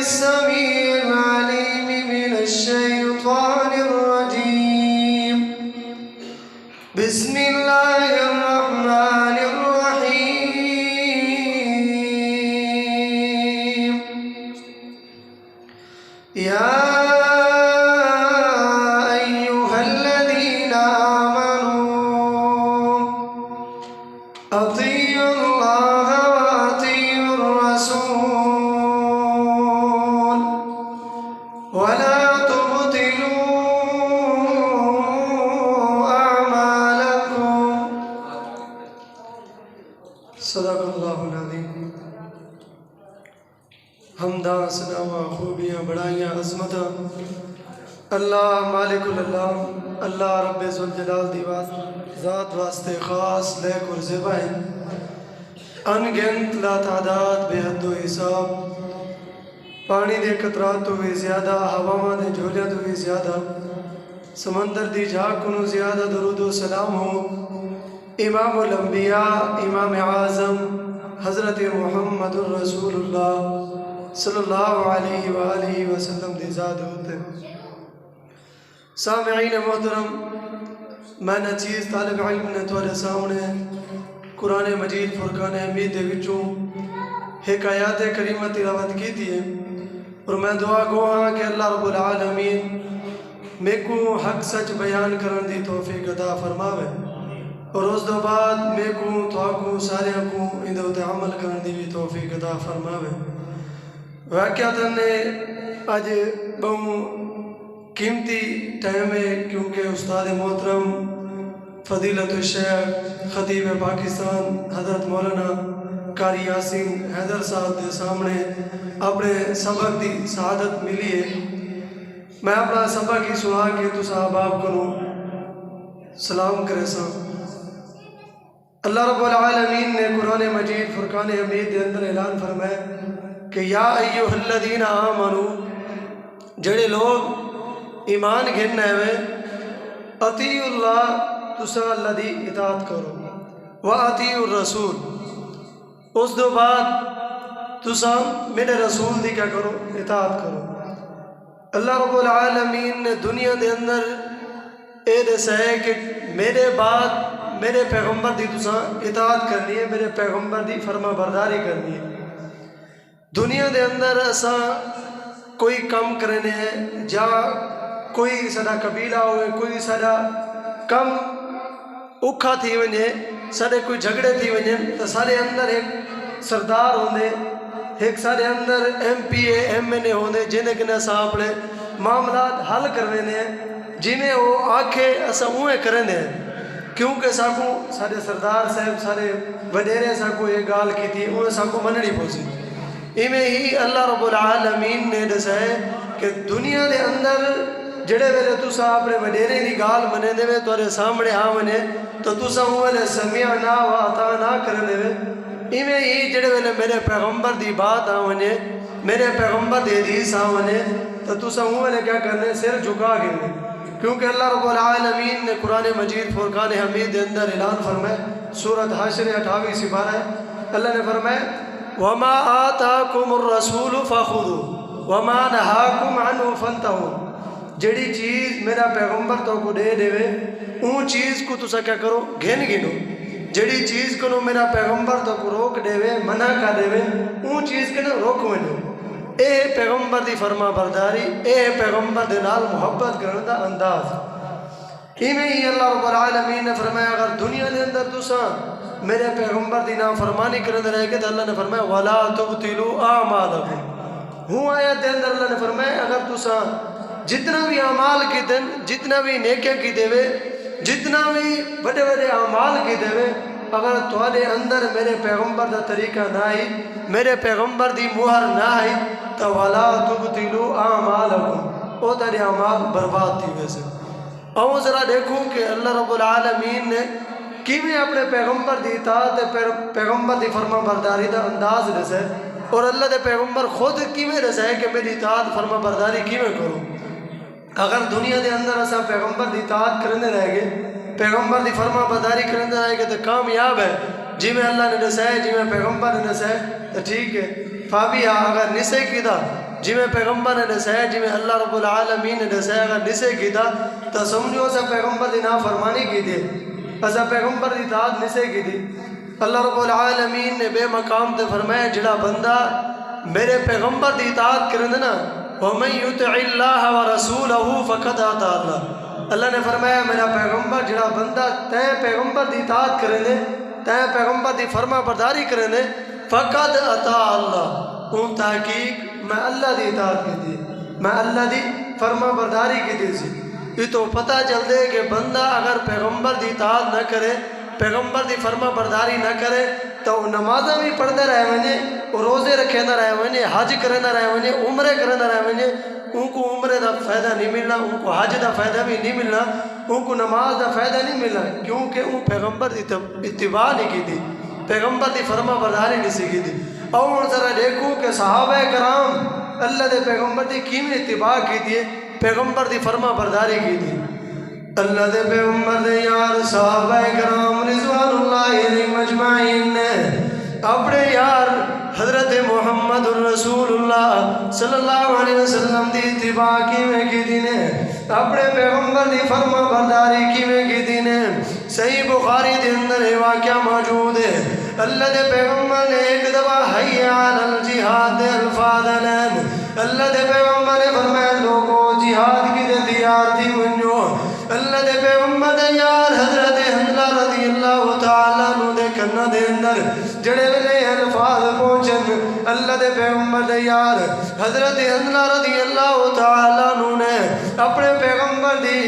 السميع العليم من الشيطان الرجيم. بسم الله الرحمن الرحيم. يا أيها الذين آمنوا أطيعوا الله وأطيعوا الرسول ولا تبطلوا أعمالكم. صدق اللہ العظیم. حمدہ ثنا خوبیاں بڑائیاں عظمتاں اللہ مالک اللہ اللہ رب ذوالجلال دی ذات واسطے خاص لیک اور زبائیں انگنت لا تعداد بے حد و حساب پانی دے قطرات تو بھی زیادہ ہواواں دے جھولیاں تو بھی زیادہ سمندر دی جھاگ کنو زیادہ درود و سلام ہو امام الانبیاء امام اعظم حضرت محمد الرسول اللہ صلی اللہ علیہ وآلہ وسلم دی ذات ہوتے. سامعین محترم، میں نے چیز طالب علم نے تھوڑے سامنے قرآن مجید فرقان حمید دے وچوں ایک آیات کریمہ تلاوت کی تھی اور میں دعا گو ہاں کہ اللہ رب العالمین میں کو حق سچ بیان کرن دی توفیق عطا فرماوے اور اس دو بعد میں کو تو سارے کو اندھو تے عمل کرن دی بھی توفیق عطا فرماوے. واقعاتاً نے آج بہوں قیمتی ٹائم ہے کیونکہ استاد محترم فضیلت الشیخ خطیب پاکستان حضرت مولانا قاری یاسین حیدر صاحب کے سامنے اپنے سبق دی سعادت ملی ہے. میں اپنا سبق ہی سنا کے تو صاحب آپ کو سلام کرے سا. اللہ رب العالمین نے قرآن مجید فرقان حمید کے اندر اعلان فرمائے کہ یا ایوہ الذین آمنو جڑے لوگ ایمان گھننے ہوئے اطیعوا اللہ تسا اللہ دی اطاعت کرو وَأَطِيعُوا الرَّسُولِ اس دو بعد تسا میرے رسول دی کیا کرو اطاعت کرو. اللہ رب العالمین نے دنیا دے اندر اے دسا ہے کہ میرے بعد میرے پیغمبر دی تسا اطاعت کرنی ہے میرے پیغمبر دی فرما برداری کرنی ہے. دنیا دے اندر اسا کوئی کم کرنے ہیں جا کوئی سدا قبیلہ ہوئے کوئی سدا کم اوکھا تھی ونجے سارے کوئی جھگڑے تھی ونجے تو سارے اندر ایک سردار ہوندے ایک سارے اندر M P A M N A ہوندے جنہیں کنے اسا اپنے معاملات حل کروینے ہیں جنہیں وہ آکھے اسا اوہیں کرنے ہیں کیونکہ ساکو سارے سردار صاحب سارے وڈیرے ساکو یہ گال کی تھی انہیں ساکو مننی پوسی. ایمیں ہی اللہ رب العالمین نے دسا ہے کہ دنیا دے اندر جڑے ویلے تسا اپنے وڈیرے دی گال منے دے وے تورے سامنے آ منے تو تسا ویلے سمعنا و اطعنا کرنے وے. ایمیں ہی جڑے ویلے میرے پیغمبر دی بات آ منے میرے پیغمبر دی حدیث آ منے تو تسا ویلے کیا کرنے سر جھکا گئے کیونکہ اللہ رب العالمین نے قرآن مجید فرقان حمید دے اندر اعلان فرمائے سورۃ حشر 28 سپارہ ہے. اللہ نے فرمائے وَمَا آتَاكُمُ الرَّسُولُ فَخُذُوا وَمَا نَهَاكُمْ عَنْهُ فَانْتَهُوا جڑی چیز میرا پیغمبر تو کو دے دے وے اون چیز کو تسا کیا کرو گھن گنو. جڑی چیز کو میرا پیغمبر تو کو روک دے وے منع کر دے وے اون چیز کے روک ونو. اے پیغمبر دی فرما برداری اے پیغمبر دے نال محبت کرنے دا انداز. ایویں ہی اللہ رب العالمین نے فرمایا اگر دنیا دے اندر تسا میرے پیغمبر دی نافرمانی کرنے رہے گے تو اللہ نے فرمایا وَلَا تُبْطِلُوا أَعْمَالَكُمْ. ہوں آیت دے اندر اللہ نے فرمایا اگر تسا جتنا بھی اعمال کی دن جتنا بھی نیکیاں کی دے وے جتنا بھی بڑے بڑے اعمال کی دے وے اگر تھوڑے اندر میرے پیغمبر دا طریقہ نہ آئی میرے پیغمبر دی مہر نہ آئی تو وَلَا تُبْطِلُوا أَعْمَالَكُمْ او تیرے اعمال برباد تھی ویسے. اور ذرا دیکھوں کہ اللہ رب العالمین نے کیویں اپنے پیغمبر دی اطاعت پیغمبر دی فرما برداری دا انداز رسے اور اللہ دے پیغمبر خود کیویں رسے کہ میری اطاعت فرما برداری کیویں کروں. اگر دنیا دے اندر اسا پیغمبر دی اطاعت کرنے رہ گئے پیغمبر دی فرما برداری کرنے رہ گئے تو کامیاب ہے جی میں اللہ نے دسائے جی میں پیغمبر نے دسائے تو ٹھیک ہے. فابیہ اگر نسے کی دا جی میں پیغمبر نے دسایا جی میں اللہ رب العالمین نے دسایا اگر نسے کی تھا تو سمجھو اسا پیغمبر دی نافرمانی کی تھی اسا پیغمبر دی اطاعت نسے کی تھی اللہ رب العالمین نے بے مقام تے فرمایا جڑا بندہ میرے پیغمبر دی اطاعت کرنے نا وَمَن يُطِعِ اللَّهَ وَرَسُولَهُ فَقَدْ أَطَاعَ اللَّهَ اللہ نے فرمایا میرا پیغمبر جڑا بندہ تے پیغمبر دی اطاعت کرنے تے پیغمبر دی فرما برداری کرنے فَقَدْ أَطَاعَ اللَّهَ ان تحقیق میں اللہ دی اطاعت کی تھی میں اللہ دی فرما برداری کی تھی سی یہ تو پتہ چل دے کہ بندہ اگر پیغمبر دی اطاعت نہ کرے پیغمبر دی فرما برداری نہ کرے تو نمازاں بھی پڑھتے رہے ونجے روزے رکھے نہ رہے ونجے حج کرے نہ رہے ونجے عمرے کرے نہ رہے ونجے ان کو عمرے دا فائدہ نہیں ملنا ان کو حج دا فائدہ بھی نہیں ملنا ان کو نماز دا فائدہ نہیں ملنا کیونکہ ان پیغمبر دی اتباع نہیں کی تھی پیغمبر دی فرما برداری نہیں سیکھی تھی اور ذرا دیکھو کہ صحابہ کرام اللہ دے پیغمبر دی کیویں اتباع کی تھی پیغمبر دی فرما برداری کی تھی اللہ دے پیغمبر دے یار صحابہ کرام رضوان اللہ علیہم اجمعین نے اپنے یار حضرت محمد الرسول اللہ صلی اللہ علیہ وسلم دی اتباع کیویں کی تھی نے اپنے پیغمبر دی فرما برداری کیویں کی تھی نے صحیح بخاری دے اندر یہ واقعہ موجود ہے اللہ دے پیغمبر نے ایک دفعہ حی علی الجہاد دے الفاظ لین اللہ دے پیغمبر نے فرمایا لوگوں جہاد کی دے تیار تھی منجو اللہ دے پیغمبر دے یار حضرت حنظلہ رضی اللہ تعالیٰ عنہ دے کنا دے اندر جڑے ویلے الفاظ پہنچن اللہ دے پیغمبر دے یار حضرت حنظلہ رضی اللہ تعالیٰ عنہ نے اپنے پیغمبر دی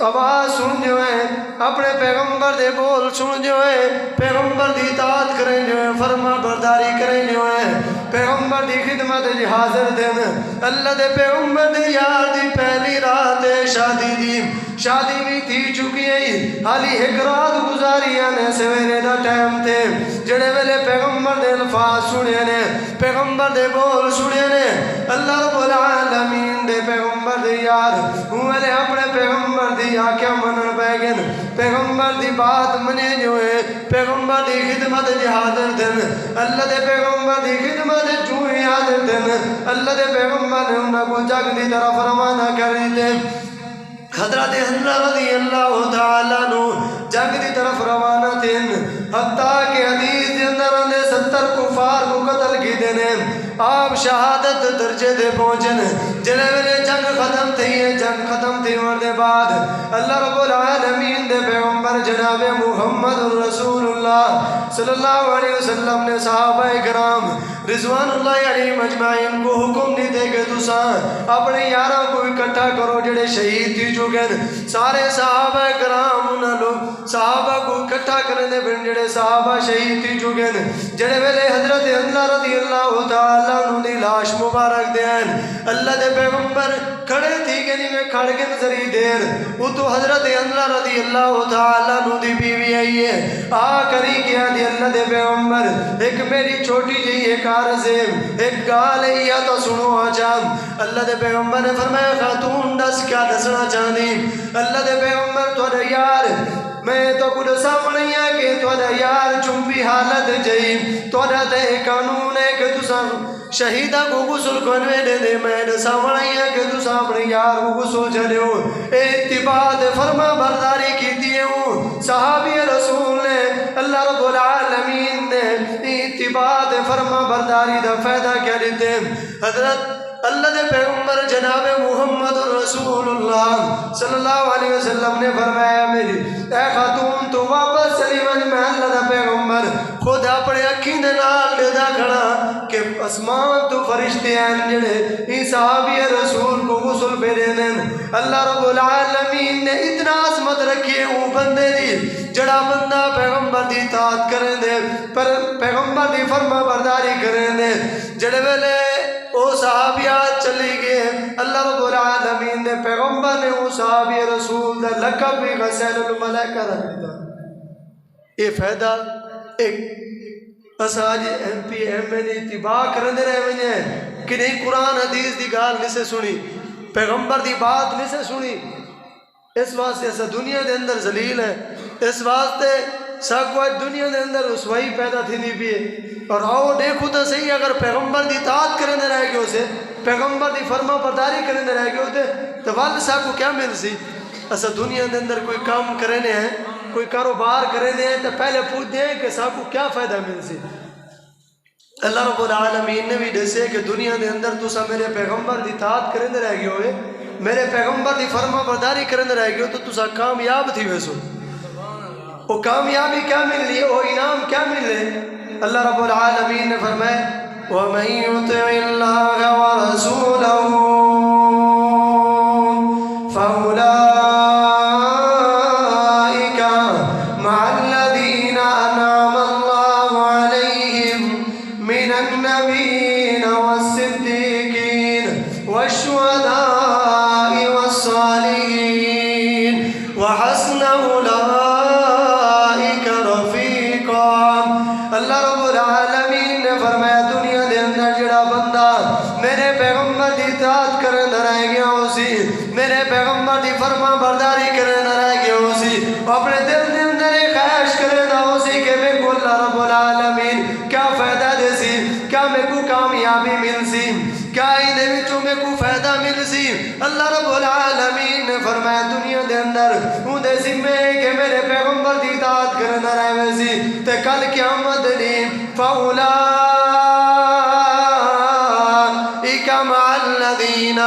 آواز سن جو ہے اپنے پیغمبر دے بول سن جو ہے پیغمبر دی اطاعت کریں جو ہے فرما برداری کریں جو ہے پیغمبر دی خدمت جی حاضر دن اللہ دے پیغمبر دے یار دی پہلی رات شادی دی شادی بھی تھی چکی ہے حالی ایک رات گزاری آنے سویرے دا ٹائم تھے جڑے ویلے پیغمبر دے الفاظ سنے نے پیغمبر دے بول سنے نے اللہ رب العالمین دے پیغمبر دے یار ویلے اپنے پیغمبر دی آکیا منن بیگن پیغمبر دی بات منے جو ہے پیغمبر دی خدمت جی حاضر دن اللہ دے پیغمبر دی خدمت جو ہی حاضر دن اللہ دے پیغمبر نے انہاں کو جگ دی طرف روانہ کر دیتے حضرت حنظلہ رضی اللہ تعالیٰ عنہ جنگ دی طرف روانہ تھے حتیٰ کہ حدیث دے اندر اندے 70 کفار کو قتل کی دینے آپ شہادت درجے دے پہنچن جلے ویلے جنگ ختم تھی ہے جنگ ختم تھی مرد بعد اللہ رب العالمین دے پیغمبر جناب محمد رسول اللہ صلی اللہ علیہ وسلم نے صحابہ کرام رضوان اللہ علیہ مجمعین کو حکم نہیں دے کہ تساں اپنے یاراں کو اکٹھا کرو جڑے شہید تھی چکن سارے صحابہ کرام انہاں لوگ صحابہ کو اکٹھا کرنے بن جڑے صحابہ شہید تھی چکن جڑے ویلے حضرت حنظلہ رضی اللہ تعالیٰ عنہ دی لاش مبارک دین اللہ دے پیغمبر کھڑے تھی کہ نہیں میں کھڑ کے نظری دیر وہ تو حضرت حنظلہ رضی اللہ تعالیٰ عنہ دی بیوی آئی ہے کری کیا دی اللہ دے پیغمبر ایک میری چھوٹی جی ایک عرض ہے ایک گال ہے یا تو سنو آجام اللہ دے پیغمبر نے فرمایا خاتون دس کیا دسنا چاہنی اللہ دے پیغمبر تو یار میں تو کچھ سامنے ہے کہ تو یار چنبی حالت جائیں تو تے قانون ہے کہ تو شہیدہ کو غسل کرنے دے دے میں سامنے ہے کہ تو اپنے یار کو غسل چلے ہو اتباع فرما برداری کی دیئے ہوں صحابی رسول نے اللہ رب العالمین نے اتباع فرما برداری دا فائدہ کیا لیتے حضرت اللہ دے پیغمبر جناب محمد رسول اللہ صلی اللہ علیہ وسلم نے فرمایا میری اے خاتون تو واپس چلی من میں اللہ دے پیغمبر خود اپنے اکھیں دے نال دے دا کھڑا کہ اسمان تو فرشتے ہیں جڑے ہی صحابی رسول کو غسل پہ دین اللہ رب العالمین نے اتنا عظمت رکھی ہے وہ بندے دی جڑا بندہ پیغمبر دی اطاعت کریں دے پر پیغمبر دی فرما برداری کریں دے جڑے ویلے او صحابیات چلی گئے اللہ رب العالمین نے پیغمبر نے وہ صحابی رسول دا لقب بھی غسیل الملائکہ رکھ دیتا یہ فائدہ ایک اساج ایم پی ایم این اتباع کرنے رہے ہیں کہ نہیں قرآن حدیث دی گال نہیں سے سنی پیغمبر دی بات نہیں سے سنی اس واسطے ایسا دنیا دے اندر ذلیل ہے اس واسطے ساکو آج دنیا دے اندر رسوائی پیدا تھی نہیں بھی ہے، اور آؤ دیکھو تو صحیح اگر پیغمبر دی اطاعت کرنے رہ گئے اسے، پیغمبر دی فرما برداری کرنے رہ گئے ہوتے تو والد ساکو کیا مل سی؟ اسا دنیا دے اندر کوئی کام کرنے ہیں، کوئی کاروبار کرنے ہیں تو پہلے پوچھتے ہیں کہ ساکو کیا فائدہ مل سی؟ اللہ رب العالمین نے بھی دسے کہ دنیا دے اندر تو سا میرے پیغمبر دی اطاعت کرنے رہ گئے ہوئے، میرے پیغمبر دی فرما برداری کرنے رہ گئے تو سا کامیاب تھی ویسو۔ وہ کامیابی کیا مل رہی ہے، وہ انعام کیا مل رہے؟ اللہ رب العالمین نے فرمایا وَمَن يُطِعِ اللَّهَ وَرَسُولَهُ فَأُولَٰئِكَ مَعَ الَّذِينَ أَنْعَمَ اللَّهُ عَلَيْهِم مِّنَ النَّبِيِّينَ وَالصِّدِّيقِينَ وَالشُّهَدَاءِ وَالصَّالِحِينَ وَحَسُنَ أُولَٰئِكَ رَفِيقًا۔ اللہ رب العالمین نے فرمایا دنیا دے اندر جڑا بندہ میرے پیغمبر دی اطاعت کرنے رہ گیا ہو سی، میرے پیغمبر دی فرما برداری کرنے رہ گیا ہو سی، اپنے دل دے اندر ایک خواہش کرنا ہو سی کہ میں کو اللہ رب العالمین کیا فائدہ دے سی، کیا میں کو کامیابی مل سی، کیا ایدے وچوں میں کو فائدہ مل سی؟ اللہ رب العالمین نے فرمایا دنیا دے اندر ہوں دے ذمے کہ میرے پیغمبر دی اطاعت کرنا رہے سی تے کل قیامت دی فَأُولَٰئِكَ مَعَ الَّذِينَ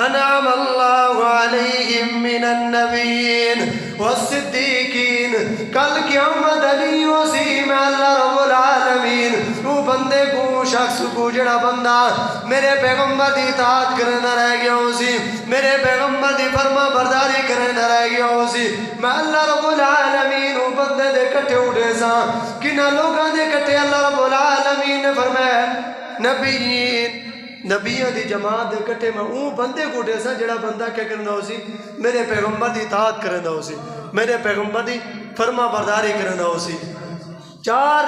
أَنْعَمَ اللَّهُ عَلَيْهِم مِّنَ النَّبِيِّينَ وَالصِّدِّيقِينَ۔ کل قیامت علی اسی میں اللہ رب العالمین وہ بندے کو شخص کو جڑا بندہ میرے پیغمبر دی اطاعت کرنا رہ گیا ہو سی، میرے پیغمبر دی فرما برداری کرنا رہ گیا ہو سی، میں اللہ رب العالمین وہ بندے دے کٹھے اٹھے سا کنہ لوگاں دے کٹھے اللہ رب العالمین نے فرمایا نبیوں دی جماعت دے کٹھے میں اون بندے کو اٹھے سا جڑا بندہ کیا کرنا ہو سی میرے پیغمبر دی اطاعت کرنا ہو سی، میرے پیغمبر دی فرما برداری کرنا ہو سی۔ چار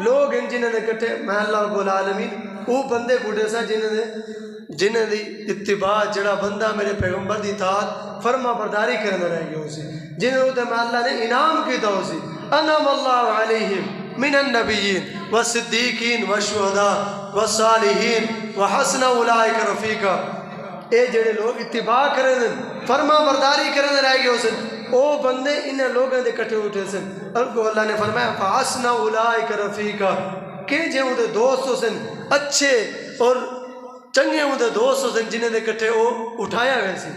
لوگ ہیں جنہیں نے کٹھے میں اللہ رب العالمین وہ بندے گھوڑے سا جنہیں دی اتباع جڑا بندہ میرے پیغمبر دی اطاعت فرما برداری کرنا رہ گیا ہو سی، جنہیں ہوتے میں اللہ نے انعام کیتا ہو سی انعم اللہ علیہم من النبیین والصدیقین والشہداء والصالحین وحسن اولئک رفیقا۔ اے جڑے لوگ اتباع کرنے فرما برداری کرنے رہ گئے ہو سن او بندے انہیں لوگوں دے کٹھے اٹھے سن، اور کو اللہ نے فرمایا فَحَسْنَ أُولَٰئِكَ رَفِيقًا کہ جے ہوں دے دوست ہو سن اچھے اور چنگے ہوں دے دوست ہو سن جنہیں دے کٹھے او اٹھایا گئے سی۔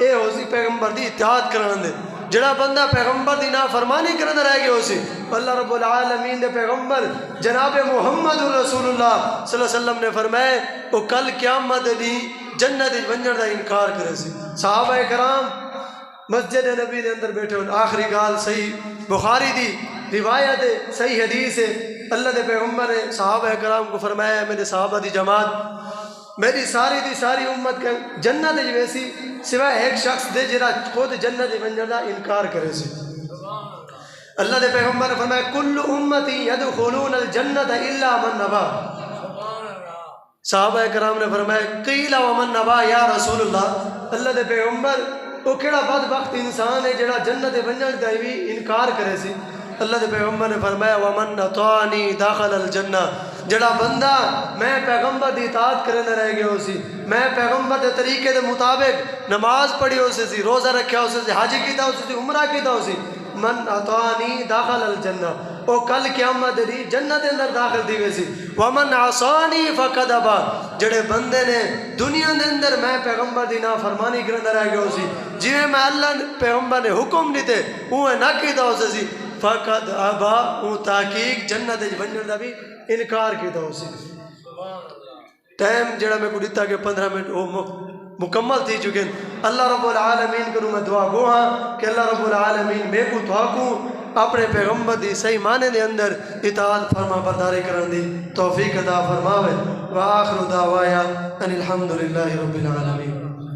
اے ہو سی پیغمبر دی اطاعت کرنے دے، جڑا بندہ پیغمبر دی نافرمانی کرنے رہ گئے ہو سی اللہ رب العالمین دے پیغمبر جناب محمد رسول اللہ صلی اللہ علیہ وسلم نے فرمائے او کل قیامت دی جنت ونجن دا انکار کرے سی۔ صحابہ کرام مسجد نبی دے اندر بیٹھے ہوں، آخری گال صحیح بخاری دی روایت ہے، صحیح حدیث ہے، اللہ دے پیغمبر نے صحابہ کرام کو فرمایا ہے میرے صحابہ دی جماعت میری ساری دی ساری امت کا جنت ویسی سوائے ایک شخص دے جرا خود جنت ونجن دا انکار کرے سی۔ اللہ دے پیغمبر نے فرمایا کل امتی یدخلون الجنت الا من نبا۔ صحابہ کرام نے فرمایا قیل ومن نبا یا رسول اللہ، اللہ دے پیغمبر وہ کیڑا بدبخت انسان ہے جڑا جنت ونجن دا بھی انکار کرے سی؟ اللہ دے پیغمبر نے فرمایا ومن اطاعنی دخل الجنہ، جڑا بندہ میں پیغمبر دی اطاعت کرنے رہ گیا ہو سی، میں پیغمبر دے طریقے دے مطابق نماز پڑھی ہو سی، روزہ رکھیا ہو سی، حج کیتا ہو سی، عمرہ کیتا ہو سی، من اطاعنی دخل الجنہ او کل قیامت دی جنت اندر داخل دی گئی سی۔ ومن عصانی فقد ابا، جڑے بندے نے دنیا دے اندر میں پیغمبر دی نافرمانی کرنے رہ گیا ہو سی، جویں میں اللہ پیغمبر نے حکم دیتے اوہ نہ کیتا ہو سی فقد ابا، او تحقیق جنت ونجن دا بھی انکار کیتا ہو سی۔ ٹائم جڑا میں کو دیتا کہ 15 منٹ وہ مکمل تھی چکے۔ اللہ رب العالمین کو میں دعا گو ہاں کہ اللہ رب العالمین میں کو تھاکوں اپنے پیغمبر دی صحیح معنی دے اندر اطاعت فرما برداری کرن دی توفیق عطا فرماوے۔ وآخر دعوایا ان الحمدللہ رب العالمین۔